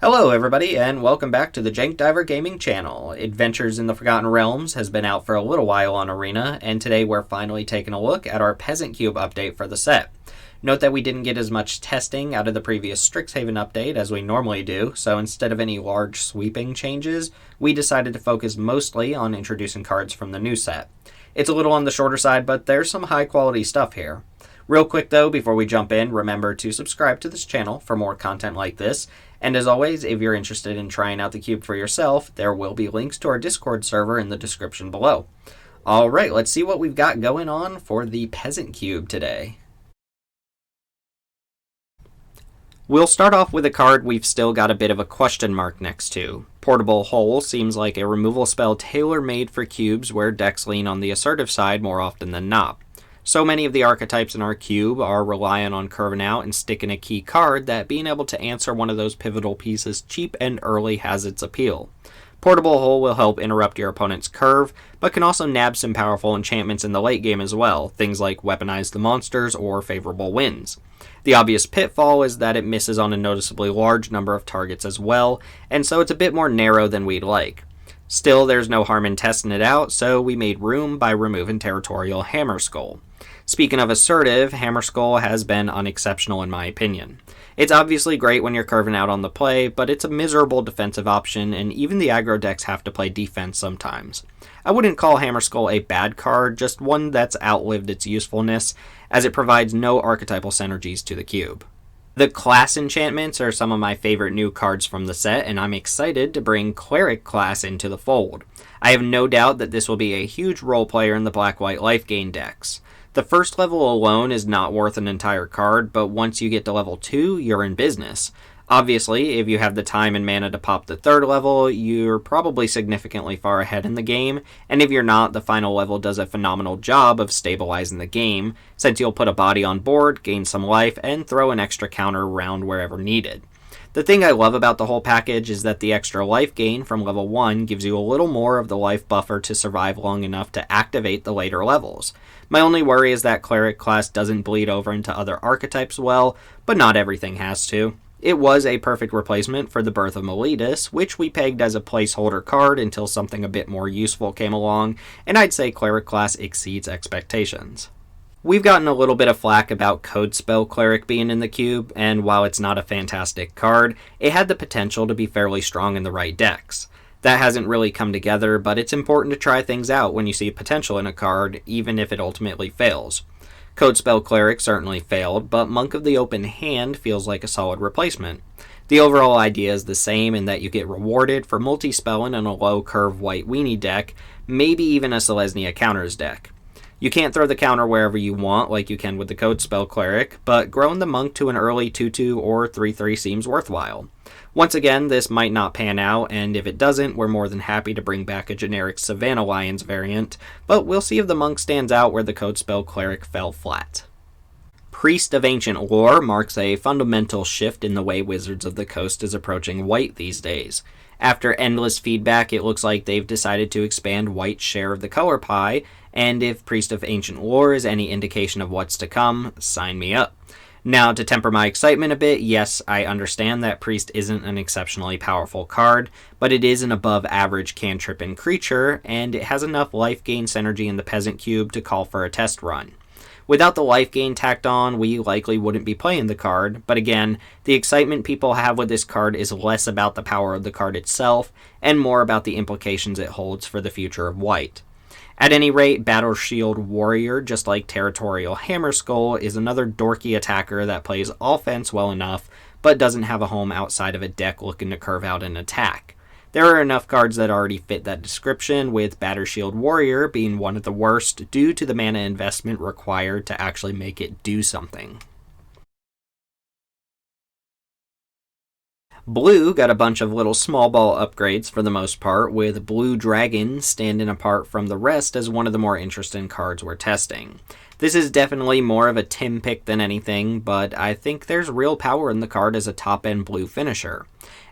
Hello everybody, and welcome back to the Jank Diver Gaming channel. Adventures in the Forgotten Realms has been out for a little while on Arena, and today we're finally taking a look at our Peasant Cube update for the set. Note that we didn't get as much testing out of the previous Strixhaven update as we normally do, so instead of any large sweeping changes, we decided to focus mostly on introducing cards from the new set. It's a little on the shorter side, but there's some high quality stuff here. Real quick though, before we jump in, remember to subscribe to this channel for more content like this. And as always, if you're interested in trying out the cube for yourself, there will be links to our Discord server in the description below. Alright, let's see what we've got going on for the Peasant Cube today. We'll start off with a card we've still got a bit of a question mark next to. Portable Hole seems like a removal spell tailor-made for cubes where decks lean on the assertive side more often than not. So many of the archetypes in our cube are reliant on curving out and sticking a key card that being able to answer one of those pivotal pieces cheap and early has its appeal. Portable Hole will help interrupt your opponent's curve, but can also nab some powerful enchantments in the late game as well, things like Weaponize the Monsters or Favorable Winds. The obvious pitfall is that it misses on a noticeably large number of targets as well, and so it's a bit more narrow than we'd like. Still, there's no harm in testing it out, so we made room by removing Territorial Hammerskull. Speaking of assertive, Hammerskull has been unexceptional in my opinion. It's obviously great when you're curving out on the play, but it's a miserable defensive option, and even the aggro decks have to play defense sometimes. I wouldn't call Hammerskull a bad card, just one that's outlived its usefulness, as it provides no archetypal synergies to the cube. The class enchantments are some of my favorite new cards from the set, and I'm excited to bring Cleric class into the fold. I have no doubt that this will be a huge role player in the black-white life gain decks. The first level alone is not worth an entire card, but once you get to level 2, you're in business. Obviously, if you have the time and mana to pop the third level, you're probably significantly far ahead in the game, and if you're not, the final level does a phenomenal job of stabilizing the game, since you'll put a body on board, gain some life, and throw an extra counter around wherever needed. The thing I love about the whole package is that the extra life gain from level 1 gives you a little more of the life buffer to survive long enough to activate the later levels. My only worry is that Cleric class doesn't bleed over into other archetypes well, but not everything has to. It was a perfect replacement for the Birth of Meletus, which we pegged as a placeholder card until something a bit more useful came along, and I'd say Cleric class exceeds expectations. We've gotten a little bit of flack about Code Spell Cleric being in the cube, and while it's not a fantastic card, it had the potential to be fairly strong in the right decks. That hasn't really come together, but it's important to try things out when you see potential in a card, even if it ultimately fails. Code Spell Cleric certainly failed, but Monk of the Open Hand feels like a solid replacement. The overall idea is the same in that you get rewarded for multi-spelling in a low-curve white weenie deck, maybe even a Selesnya counters deck. You can't throw the counter wherever you want like you can with the Code Spell Cleric, but growing the Monk to an early 2-2 or 3-3 seems worthwhile. Once again, this might not pan out, and if it doesn't, we're more than happy to bring back a generic Savannah Lions variant, but we'll see if the Monk stands out where the Code Spell Cleric fell flat. Priest of Ancient Lore marks a fundamental shift in the way Wizards of the Coast is approaching white these days. After endless feedback, it looks like they've decided to expand white's share of the color pie, and if Priest of Ancient Lore is any indication of what's to come, sign me up. Now, to temper my excitement a bit, yes, I understand that Priest isn't an exceptionally powerful card, but it is an above-average cantrip and creature, and it has enough life gain synergy in the Peasant Cube to call for a test run. Without the life gain tacked on, we likely wouldn't be playing the card, but again, the excitement people have with this card is less about the power of the card itself, and more about the implications it holds for the future of white. At any rate, Battle Shield Warrior, just like Territorial Hammerskull, is another dorky attacker that plays offense well enough, but doesn't have a home outside of a deck looking to curve out an attack. There are enough cards that already fit that description, with Battle Shield Warrior being one of the worst due to the mana investment required to actually make it do something. Blue got a bunch of little small ball upgrades for the most part, with Blue Dragon standing apart from the rest as one of the more interesting cards we're testing. This is definitely more of a Tim pick than anything, but I think there's real power in the card as a top-end blue finisher.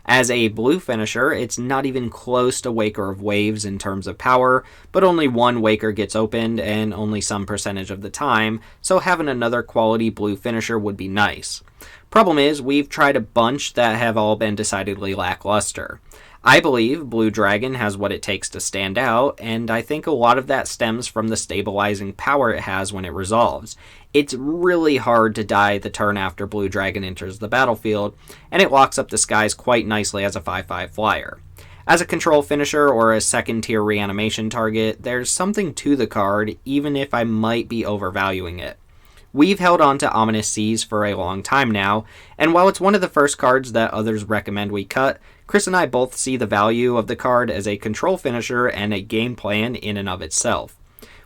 As a blue finisher, it's not even close to Waker of Waves in terms of power, but only one Waker gets opened and only some percentage of the time, so having another quality blue finisher would be nice. Problem is, we've tried a bunch that have all been decidedly lackluster. I believe Blue Dragon has what it takes to stand out, and I think a lot of that stems from the stabilizing power it has when it resolves. It's really hard to die the turn after Blue Dragon enters the battlefield, and it locks up the skies quite nicely as a 5/5 flyer. As a control finisher or a second tier reanimation target, there's something to the card, even if I might be overvaluing it. We've held on to Ominous Seas for a long time now, and while it's one of the first cards that others recommend we cut, Chris and I both see the value of the card as a control finisher and a game plan in and of itself.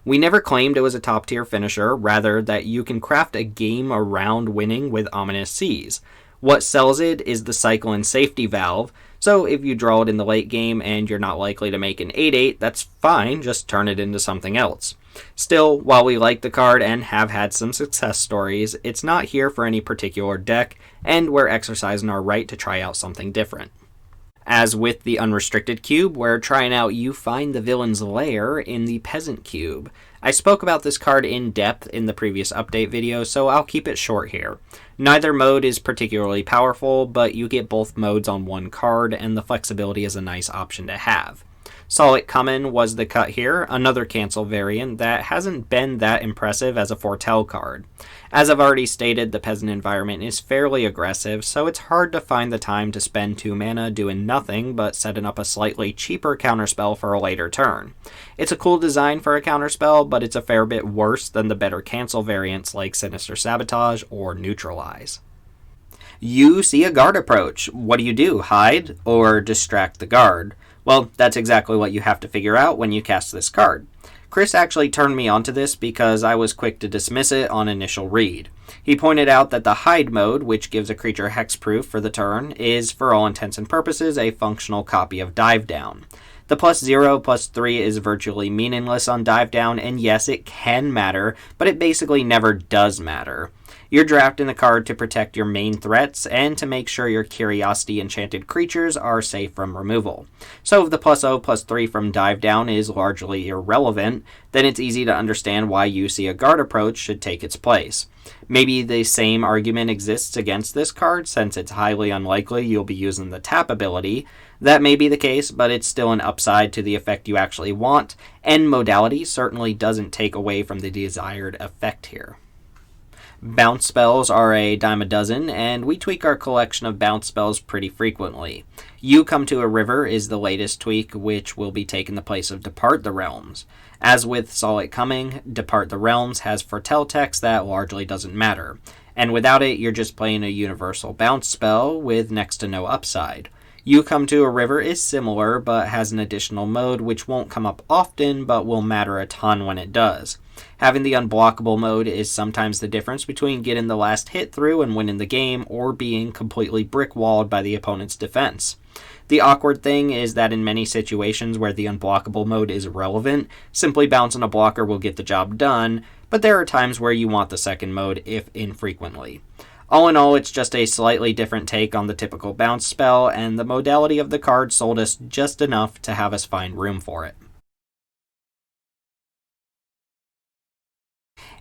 We never claimed it was a top tier finisher, rather that you can craft a game around winning with Ominous Seas. What sells it is the cycle and safety valve, so if you draw it in the late game and you're not likely to make an 8/8, that's fine, just turn it into something else. Still, while we like the card and have had some success stories, it's not here for any particular deck, and we're exercising our right to try out something different. As with the unrestricted cube, we're trying out You Find the Villain's Lair in the Peasant Cube. I spoke about this card in depth in the previous update video, so I'll keep it short here. Neither mode is particularly powerful, but you get both modes on one card, and the flexibility is a nice option to have. Saw It Comin' was the cut here, another cancel variant that hasn't been that impressive as a foretell card. As I've already stated, the Peasant environment is fairly aggressive, so it's hard to find the time to spend 2 mana doing nothing but setting up a slightly cheaper counterspell for a later turn. It's a cool design for a counterspell, but it's a fair bit worse than the better cancel variants like Sinister Sabotage or Neutralize. You see a guard approach. What do? Hide or distract the guard? Well, that's exactly what you have to figure out when you cast this card. Chris actually turned me onto this because I was quick to dismiss it on initial read. He pointed out that the hide mode, which gives a creature hexproof for the turn, is for all intents and purposes a functional copy of Dive Down. The +0/+3 is virtually meaningless on Dive Down, and yes, it can matter, but it basically never does matter. You're drafting the card to protect your main threats and to make sure your Curiosity enchanted creatures are safe from removal. So if the +0/+3 from Dive Down is largely irrelevant, then it's easy to understand why You See a Guard approach should take its place. Maybe the same argument exists against this card, since it's highly unlikely you'll be using the tap ability. That may be the case, but it's still an upside to the effect you actually want, and modality certainly doesn't take away from the desired effect here. Bounce spells are a dime a dozen, and we tweak our collection of bounce spells pretty frequently. You Come to a River is the latest tweak, which will be taking the place of Depart the Realms. As with Saw It Coming, Depart the Realms has foretell text that largely doesn't matter, and without it you're just playing a universal bounce spell with next to no upside. You Come to a River is similar, but has an additional mode which won't come up often, but will matter a ton when it does. Having the unblockable mode is sometimes the difference between getting the last hit through and winning the game, or being completely brick-walled by the opponent's defense. The awkward thing is that in many situations where the unblockable mode is relevant, simply bouncing a blocker will get the job done, but there are times where you want the second mode, if infrequently. All in all, it's just a slightly different take on the typical bounce spell, and the modality of the card sold us just enough to have us find room for it.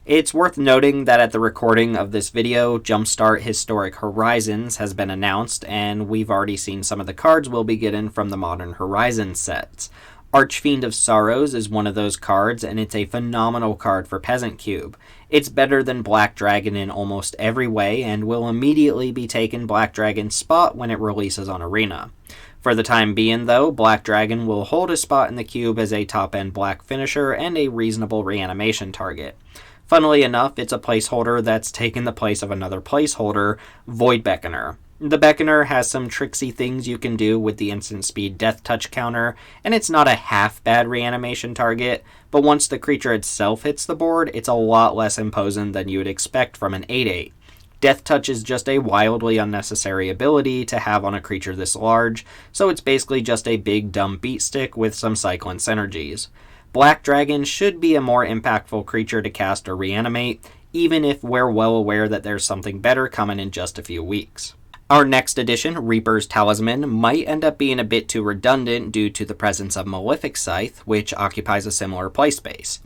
It's worth noting that at the recording of this video, Jumpstart Historic Horizons has been announced, and we've already seen some of the cards we'll be getting from the Modern Horizons sets. Archfiend of Sorrows is one of those cards, and it's a phenomenal card for Peasant Cube. It's better than Black Dragon in almost every way, and will immediately be taking Black Dragon's spot when it releases on Arena. For the time being, though, Black Dragon will hold a spot in the cube as a top-end black finisher and a reasonable reanimation target. Funnily enough, it's a placeholder that's taken the place of another placeholder, Void Beckoner. The Beckoner has some tricksy things you can do with the instant speed death touch counter, and it's not a half-bad reanimation target, but once the creature itself hits the board, it's a lot less imposing than you would expect from an 8/8. Death Touch is just a wildly unnecessary ability to have on a creature this large, so it's basically just a big dumb beat stick with some cycling synergies. Black Dragon should be a more impactful creature to cast or reanimate, even if we're well aware that there's something better coming in just a few weeks. Our next edition, Reaper's Talisman, might end up being a bit too redundant due to the presence of Malefic Scythe, which occupies a similar play space.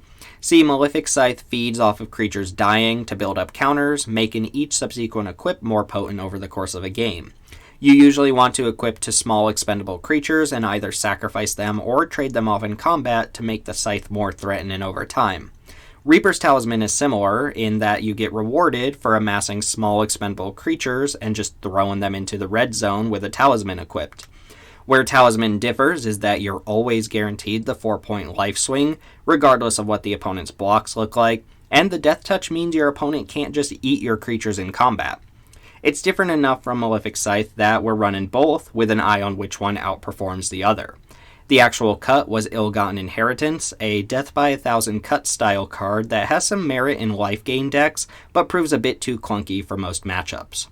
See, Malefic Scythe feeds off of creatures dying to build up counters, making each subsequent equip more potent over the course of a game. You usually want to equip to small expendable creatures and either sacrifice them or trade them off in combat to make the scythe more threatening over time. Reaper's Talisman is similar in that you get rewarded for amassing small expendable creatures and just throwing them into the red zone with a talisman equipped. Where Talisman differs is that you're always guaranteed the 4-point life swing, regardless of what the opponent's blocks look like, and the Death Touch means your opponent can't just eat your creatures in combat. It's different enough from Malefic Scythe that we're running both with an eye on which one outperforms the other. The actual cut was Ill-Gotten Inheritance, a Death by 1,000 cut style card that has some merit in life gain decks, but proves a bit too clunky for most matchups.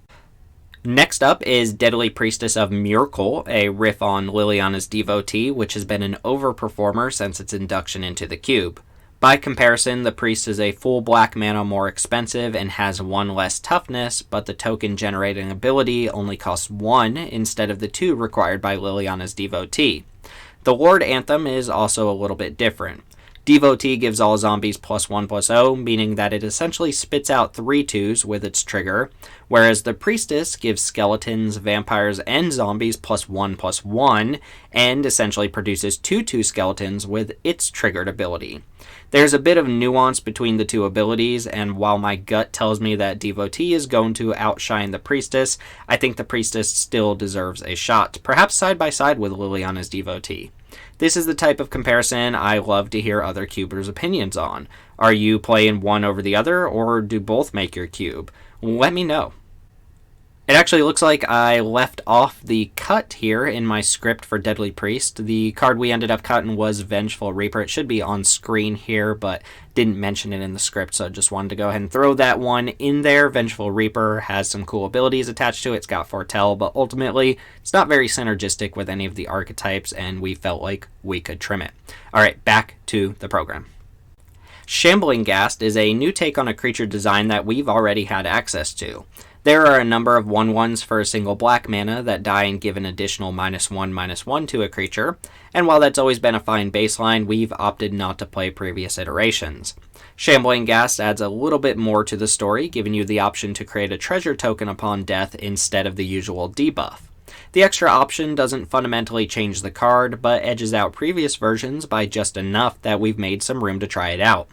Next up is Deadly Priestess of Miracle, a riff on Liliana's Devotee, which has been an overperformer since its induction into the cube. By comparison, the Priest is a full black mana more expensive and has 1 less toughness, but the token generating ability only costs 1 instead of the 2 required by Liliana's Devotee. The Lord Anthem is also a little bit different. Devotee gives all zombies +1/+0, meaning that it essentially spits out 3 2s with its trigger, whereas the Priestess gives skeletons, vampires, and zombies +1/+1, and essentially produces 2/2 skeletons with its triggered ability. There's a bit of nuance between the two abilities, and while my gut tells me that Devotee is going to outshine the Priestess, I think the Priestess still deserves a shot, perhaps side by side with Liliana's Devotee. This is the type of comparison I love to hear other cubers' opinions on. Are you playing one over the other, or do both make your cube? Let me know. It actually looks like I left off the cut here in my script for Deadly Priest. The card we ended up cutting was Vengeful Reaper. It should be on screen here, but didn't mention it in the script, so just wanted to go ahead and throw that one in there. Vengeful Reaper has some cool abilities attached to it. It's got Foretell, but ultimately it's not very synergistic with any of the archetypes, and we felt like we could trim it. Alright, back to the program. Shambling Ghast is a new take on a creature design that we've already had access to. There are a number of 1/1s for a single black mana that die and give an additional -1/-1 to a creature, and while that's always been a fine baseline, we've opted not to play previous iterations. Shambling Ghast adds a little bit more to the story, giving you the option to create a treasure token upon death instead of the usual debuff. The extra option doesn't fundamentally change the card, but edges out previous versions by just enough that we've made some room to try it out.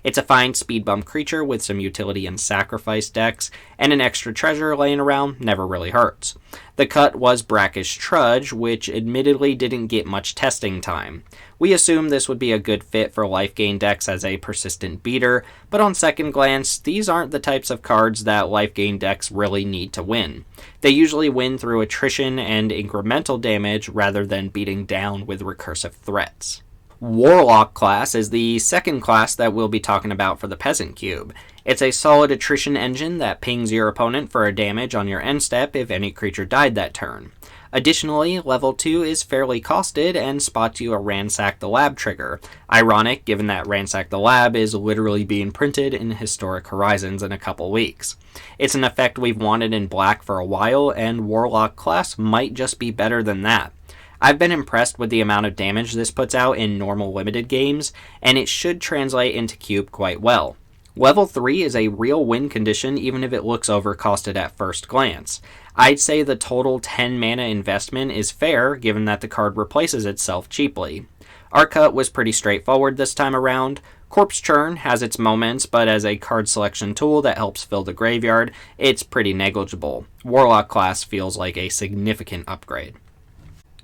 It's a fine speed bump creature with some utility in sacrifice decks, and an extra treasure laying around never really hurts. The cut was Brackish Trudge, which admittedly didn't get much testing time. We assumed this would be a good fit for life gain decks as a persistent beater, but on second glance, these aren't the types of cards that life gain decks really need to win. They usually win through attrition and incremental damage rather than beating down with recursive threats. Warlock class is the second class that we'll be talking about for the Peasant Cube. It's a solid attrition engine that pings your opponent for a damage on your end step if any creature died that turn. Additionally, level 2 is fairly costed and spots you a Ransack the Lab trigger. Ironic, given that Ransack the Lab is literally being printed in Historic Horizons in a couple weeks. It's an effect we've wanted in black for a while, and Warlock class might just be better than that. I've been impressed with the amount of damage this puts out in normal limited games, and it should translate into cube quite well. Level 3 is a real win condition even if it looks overcosted at first glance. I'd say the total 10 mana investment is fair given that the card replaces itself cheaply. Our cut was pretty straightforward this time around. Corpse Churn has its moments, but as a card selection tool that helps fill the graveyard, it's pretty negligible. Warlock class feels like a significant upgrade.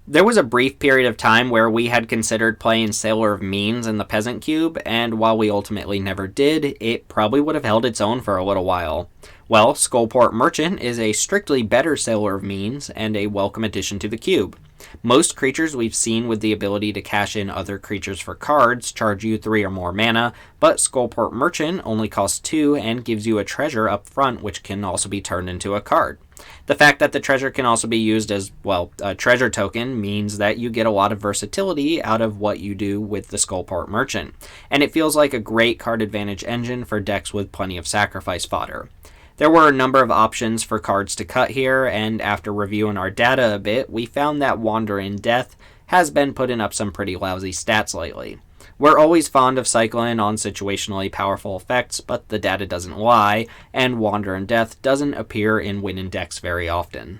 There was a brief period of time where we had considered playing Sailor of Means in the Peasant Cube, and while we ultimately never did, it probably would have held its own for a little while. Well, Skullport Merchant is a strictly better Sailor of Means, and a welcome addition to the cube. Most creatures we've seen with the ability to cash in other creatures for cards charge you 3 or more mana, but Skullport Merchant only costs 2 and gives you a treasure up front which can also be turned into a card. The fact that the treasure can also be used as, well, a treasure token means that you get a lot of versatility out of what you do with the Skullport Merchant, and it feels like a great card advantage engine for decks with plenty of sacrifice fodder. There were a number of options for cards to cut here, and after reviewing our data a bit, we found that Wander in Death has been putting up some pretty lousy stats lately. We're always fond of cycling on situationally powerful effects, but the data doesn't lie, and Wander and Death doesn't appear in winning decks very often.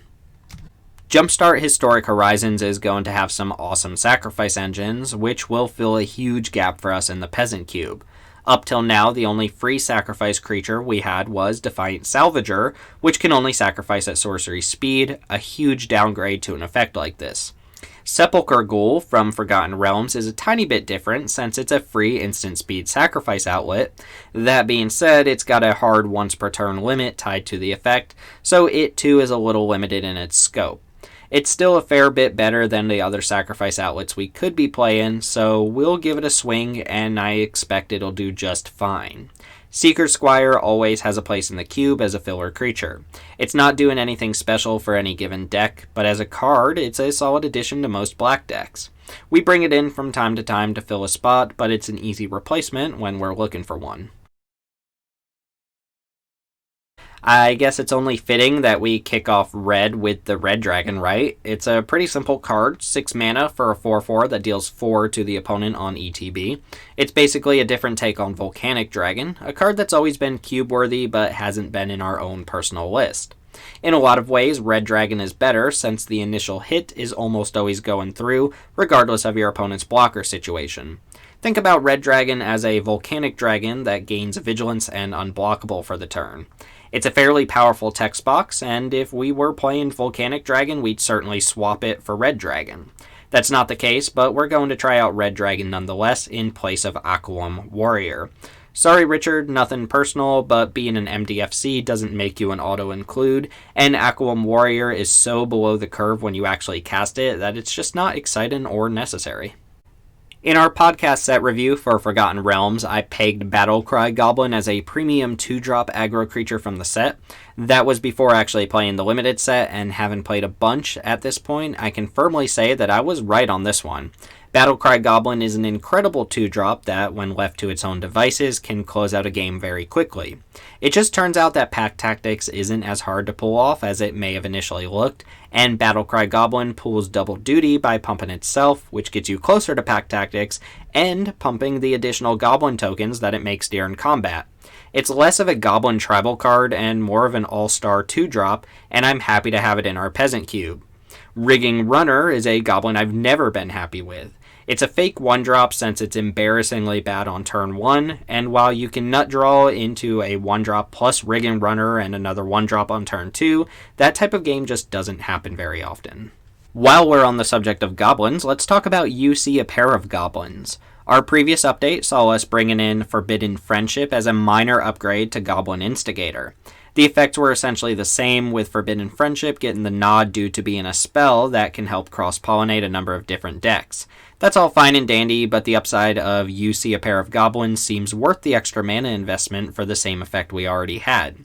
Jumpstart Historic Horizons is going to have some awesome sacrifice engines, which will fill a huge gap for us in the Peasant Cube. Up till now, the only free sacrifice creature we had was Defiant Salvager, which can only sacrifice at sorcery speed, a huge downgrade to an effect like this. Sepulchre Ghoul from Forgotten Realms is a tiny bit different since it's a free instant speed sacrifice outlet. That being said, it's got a hard once per turn limit tied to the effect, so it too is a little limited in its scope. It's still a fair bit better than the other sacrifice outlets we could be playing, so we'll give it a swing, and I expect it'll do just fine. Seeker Squire always has a place in the cube as a filler creature. It's not doing anything special for any given deck, but as a card, it's a solid addition to most black decks. We bring it in from time to time to fill a spot, but it's an easy replacement when we're looking for one. I guess it's only fitting that we kick off red with the Red Dragon, right? It's a pretty simple card, 6 mana for a 4/4 that deals 4 to the opponent on ETB. It's basically a different take on Volcanic Dragon, a card that's always been cube-worthy but hasn't been in our own personal list. In a lot of ways, Red Dragon is better since the initial hit is almost always going through, regardless of your opponent's blocker situation. Think about Red Dragon as a Volcanic Dragon that gains Vigilance and Unblockable for the turn. It's a fairly powerful text box, and if we were playing Volcanic Dragon, we'd certainly swap it for Red Dragon. That's not the case, but we're going to try out Red Dragon nonetheless in place of Aquam Warrior. Sorry Richard, nothing personal, but being an MDFC doesn't make you an auto-include, and Aquam Warrior is so below the curve when you actually cast it that it's just not exciting or necessary. In our podcast set review for Forgotten Realms, I pegged Battlecry Goblin as a premium 2-drop aggro creature from the set. That was before actually playing the limited set, and having played a bunch at this point, I can firmly say that I was right on this one. Battlecry Goblin is an incredible 2-drop that, when left to its own devices, can close out a game very quickly. It just turns out that Pack Tactics isn't as hard to pull off as it may have initially looked, and Battlecry Goblin pulls double duty by pumping itself, which gets you closer to Pack Tactics, and pumping the additional Goblin tokens that it makes during combat. It's less of a Goblin tribal card and more of an all-star 2-drop, and I'm happy to have it in our Peasant Cube. Rigging Runner is a Goblin I've never been happy with. It's a fake 1-drop since it's embarrassingly bad on turn 1, and while you can nut draw into a 1-drop plus Rigging Runner and another 1-drop on turn 2, that type of game just doesn't happen very often. While we're on the subject of goblins, let's talk about You See a Pair of Goblins. Our previous update saw us bringing in Forbidden Friendship as a minor upgrade to Goblin Instigator. The effects were essentially the same, with Forbidden Friendship getting the nod due to being a spell that can help cross-pollinate a number of different decks. That's all fine and dandy, but the upside of You See a Pair of Goblins seems worth the extra mana investment for the same effect we already had.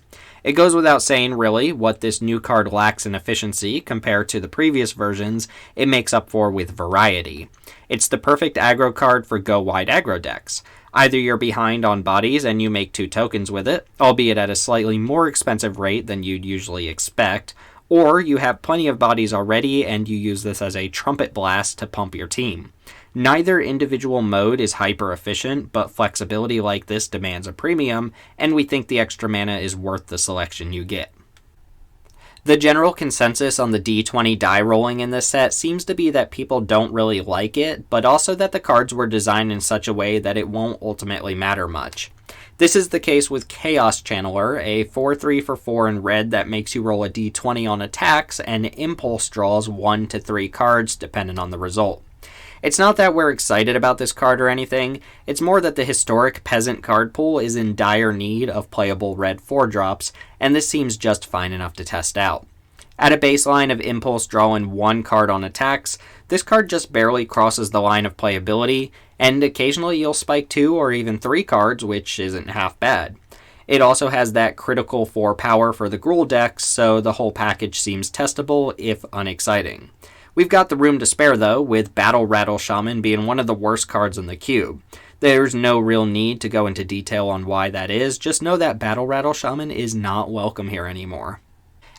It goes without saying, really, what this new card lacks in efficiency compared to the previous versions, it makes up for with variety. It's the perfect aggro card for go-wide aggro decks. Either you're behind on bodies and you make 2 tokens with it, albeit at a slightly more expensive rate than you'd usually expect, or you have plenty of bodies already and you use this as a trumpet blast to pump your team. Neither individual mode is hyper efficient, but flexibility like this demands a premium, and we think the extra mana is worth the selection you get. The general consensus on the D20 die rolling in this set seems to be that people don't really like it, but also that the cards were designed in such a way that it won't ultimately matter much. This is the case with Chaos Channeler, a 4/3 for 4 in red that makes you roll a D20 on attacks and impulse draws 1 to 3 cards depending on the result. It's not that we're excited about this card or anything, it's more that the historic Peasant card pool is in dire need of playable red 4-drops, and this seems just fine enough to test out. At a baseline of impulse drawing 1 card on attacks, this card just barely crosses the line of playability, and occasionally you'll spike 2 or even 3 cards, which isn't half bad. It also has that critical 4 power for the Gruul decks, so the whole package seems testable, if unexciting. We've got the room to spare though, with Battle Rattle Shaman being one of the worst cards in the cube. There's no real need to go into detail on why that is, just know that Battle Rattle Shaman is not welcome here anymore.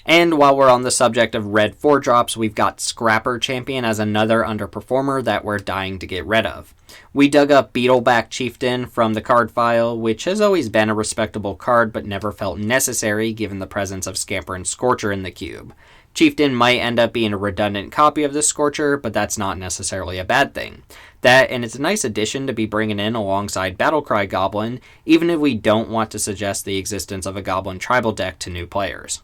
And while we're on the subject of red 4-drops, we've got Scrapper Champion as another underperformer that we're dying to get rid of. We dug up Beetleback Chieftain from the card file, which has always been a respectable card but never felt necessary given the presence of Scamper and Scorcher in the cube. Chieftain might end up being a redundant copy of the Scorcher, but that's not necessarily a bad thing. That, and it's a nice addition to be bringing in alongside Battlecry Goblin, even if we don't want to suggest the existence of a Goblin tribal deck to new players.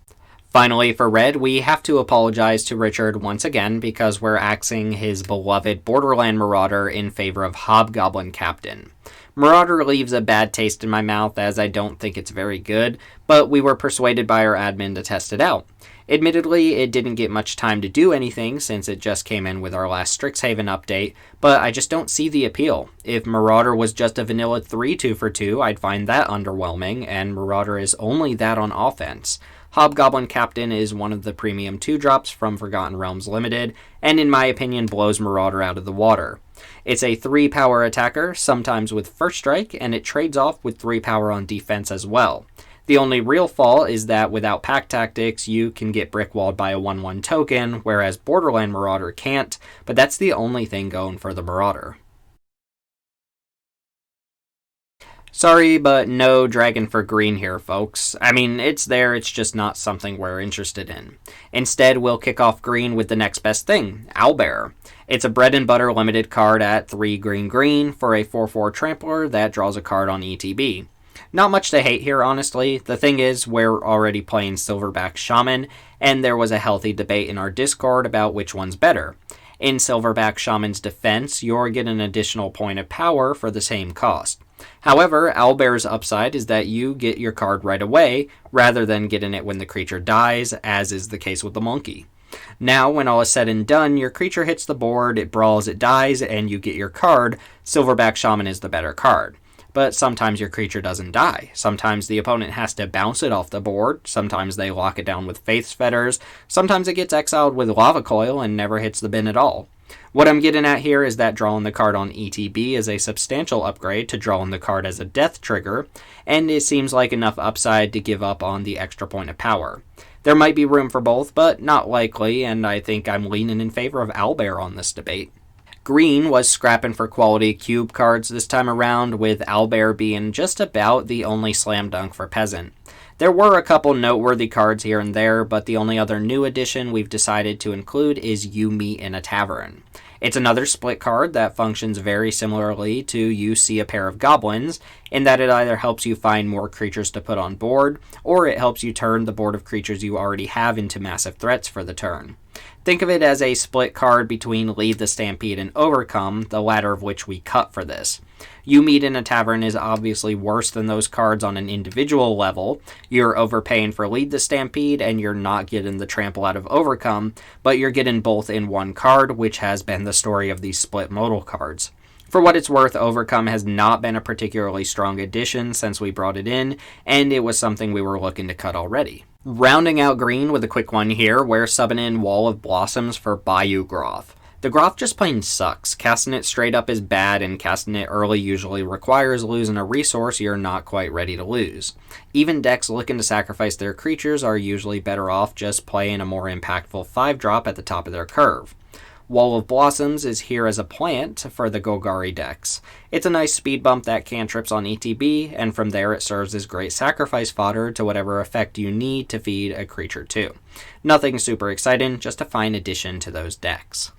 Finally, for red, we have to apologize to Richard once again because we're axing his beloved Borderland Marauder in favor of Hobgoblin Captain. Marauder leaves a bad taste in my mouth as I don't think it's very good, but we were persuaded by our admin to test it out. Admittedly, it didn't get much time to do anything since it just came in with our last Strixhaven update, but I just don't see the appeal. If Marauder was just a vanilla 3-2 for 2, I'd find that underwhelming, and Marauder is only that on offense. Hobgoblin Captain is one of the premium 2-drops from Forgotten Realms Limited, and in my opinion blows Marauder out of the water. It's a 3-power attacker, sometimes with First Strike, and it trades off with 3 power on defense as well. The only real flaw is that without Pack Tactics, you can get brickwalled by a 1/1 token, whereas Borderland Marauder can't, but that's the only thing going for the Marauder. Sorry, but no dragon for green here, folks. I mean, it's there, it's just not something we're interested in. Instead, we'll kick off green with the next best thing, Owlbear. It's a bread and butter limited card at 3 green for a 4/4 trampler that draws a card on ETB. Not much to hate here, honestly. The thing is, we're already playing Silverback Shaman, and there was a healthy debate in our Discord about which one's better. In Silverback Shaman's defense, you're getting an additional point of power for the same cost. However, Owlbear's upside is that you get your card right away, rather than getting it when the creature dies, as is the case with the monkey. Now, when all is said and done, your creature hits the board, it brawls, it dies, and you get your card. Silverback Shaman is the better card. But sometimes your creature doesn't die. Sometimes the opponent has to bounce it off the board. Sometimes they lock it down with Faith's Fetters. Sometimes it gets exiled with Lava Coil and never hits the bin at all. What I'm getting at here is that drawing the card on ETB is a substantial upgrade to drawing the card as a death trigger, and it seems like enough upside to give up on the extra point of power. There might be room for both, but not likely, and I think I'm leaning in favor of Owlbear on this debate. Green was scrapping for quality cube cards this time around, with Owlbear being just about the only slam dunk for Peasant. There were a couple noteworthy cards here and there, but the only other new addition we've decided to include is You Meet in a Tavern. It's another split card that functions very similarly to You See a Pair of Goblins, in that it either helps you find more creatures to put on board, or it helps you turn the board of creatures you already have into massive threats for the turn. Think of it as a split card between Lead the Stampede and Overcome, the latter of which we cut for this. You Meet in a Tavern is obviously worse than those cards on an individual level. You're overpaying for Lead the Stampede and you're not getting the trample out of Overcome, but you're getting both in one card, which has been the story of these split modal cards. For what it's worth, Overcome has not been a particularly strong addition since we brought it in, and it was something we were looking to cut already. Rounding out green with a quick one here, we're subbing in Wall of Blossoms for Bayou Groth. The Groth just plain sucks. Casting it straight up is bad, and casting it early usually requires losing a resource you're not quite ready to lose. Even decks looking to sacrifice their creatures are usually better off just playing a more impactful 5-drop at the top of their curve. Wall of Blossoms is here as a plant for the Golgari decks. It's a nice speed bump that cantrips on ETB, and from there it serves as great sacrifice fodder to whatever effect you need to feed a creature to. Nothing super exciting, just a fine addition to those decks.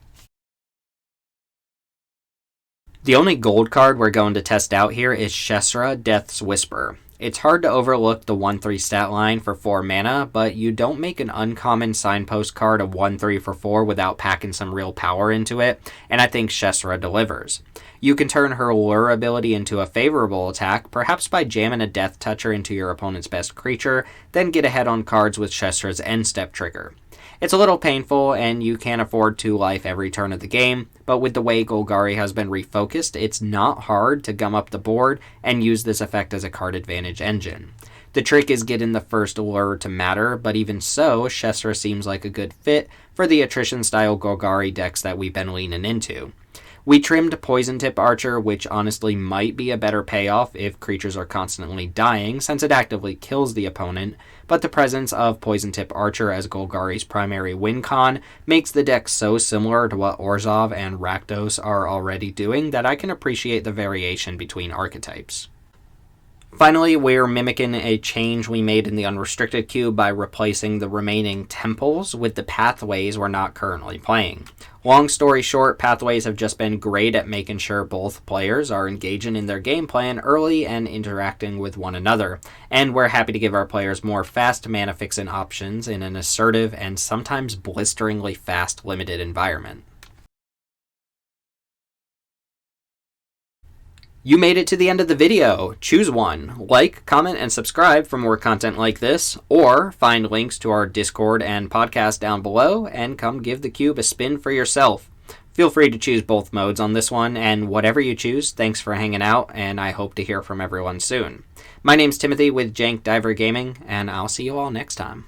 The only gold card we're going to test out here is Shesra, Death's Whisper. It's hard to overlook the 1/3 stat line for 4 mana, but you don't make an uncommon signpost card a 1/3 for 4 without packing some real power into it, and I think Shesra delivers. You can turn her lure ability into a favorable attack, perhaps by jamming a Death Toucher into your opponent's best creature, then get ahead on cards with Shesra's end step trigger. It's a little painful, and you can't afford 2 life every turn of the game, but with the way Golgari has been refocused, it's not hard to gum up the board and use this effect as a card advantage engine. The trick is getting the first lure to matter, but even so, Shesra seems like a good fit for the attrition-style Golgari decks that we've been leaning into. We trimmed Poison Tip Archer, which honestly might be a better payoff if creatures are constantly dying, since it actively kills the opponent, but the presence of Poison Tip Archer as Golgari's primary win con makes the deck so similar to what Orzhov and Rakdos are already doing that I can appreciate the variation between archetypes. Finally, we're mimicking a change we made in the Unrestricted Cube by replacing the remaining temples with the pathways we're not currently playing. Long story short, pathways have just been great at making sure both players are engaging in their game plan early and interacting with one another, and we're happy to give our players more fast mana fixin' options in an assertive and sometimes blisteringly fast limited environment. You made it to the end of the video. Choose one. Like, comment, and subscribe for more content like this, or find links to our Discord and podcast down below, and come give the cube a spin for yourself. Feel free to choose both modes on this one, and whatever you choose, thanks for hanging out, and I hope to hear from everyone soon. My name's Timothy with Jank Diver Gaming, and I'll see you all next time.